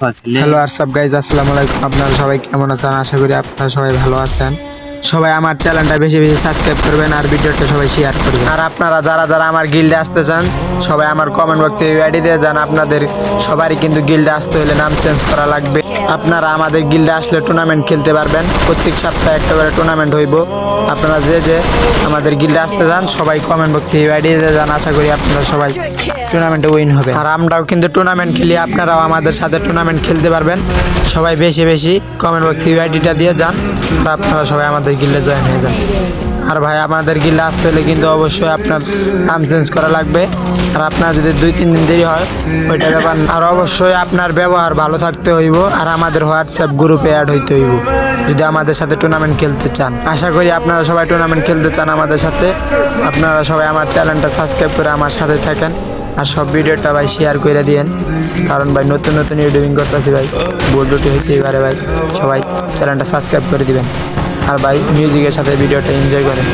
Hello WhatsApp guys, আসসালামু আলাইকুম। আপনারা সবাই কেমন আছেন? আশা করি আপনারা সবাই ভালো আছেন। সবাই আমার চ্যানেলটা বেশি বেশি সাবস্ক্রাইব করবেন আর ভিডিওটা সবাই শেয়ার করবেন। আর আপনারা যারা যারা আমার গিল্ডে আসতে চান সবাই আমার কমেন্ট বক্সে আইডি দিয়ে যান। আপনাদের সবারই কিন্তু গিল্ডে আসতে হলে নাম চেঞ্জ করা লাগবে। আপনারা আমাদের গিল্ডে আসলে টুর্নামেন্ট খেলতে পারবেন। প্রত্যেক সপ্তাহে একটা করে টুর্নামেন্ট হইব। আপনারা যে যে আমাদের গিল্ডে আসতে চান সবাই কমেন্ট বক্সে আইডি দিয়ে যান। আশা করি আপনারা সবাই টুর্নামেন্টে উইন হবে। আর আমরাও কিন্তু টুর্নামেন্ট খেলি, আপনারাও আমাদের সাথে টুর্নামেন্ট খেলতে পারবেন। সবাই বেশি বেশি কমেন্ট বক্সে আইডিটা দিয়ে যান। আর আপনারা সবাই আমাদের গিল্ডে জয়েন হয়ে যান। আর ভাই, আমাদের গিল্ডে আসতে হলে কিন্তু অবশ্যই আপনার নাম চেঞ্জ করা লাগবে। আর আপনার যদি 2-3 দিন দেরি হয় ওইটা ব্যাপার না। আর অবশ্যই আপনার ব্যবহার ভালো থাকতে হইব। আর আমাদের হোয়াটসঅ্যাপ গ্রুপে অ্যাড হইতে হইব যদি আমাদের সাথে টুর্নামেন্ট খেলতে চান। আশা করি আপনারা সবাই টুর্নামেন্ট খেলতে চান আমাদের সাথে। আপনারা সবাই আমার চ্যানেলটা সাবস্ক্রাইব করে আমার সাথে থাকেন। আর সব ভিডিওটা ভাই শেয়ার করে দিয়েন, কারণ ভাই নতুন নতুন ইউটিউবিং করতেছি ভাই, ভুল ত্রুটি হইতেই পারে ভাই। সবাই চ্যানেলটা সাবস্ক্রাইব করে দিবেন। আর ভাই মিউজিকের সাথে ভিডিওটা এনজয় করেন।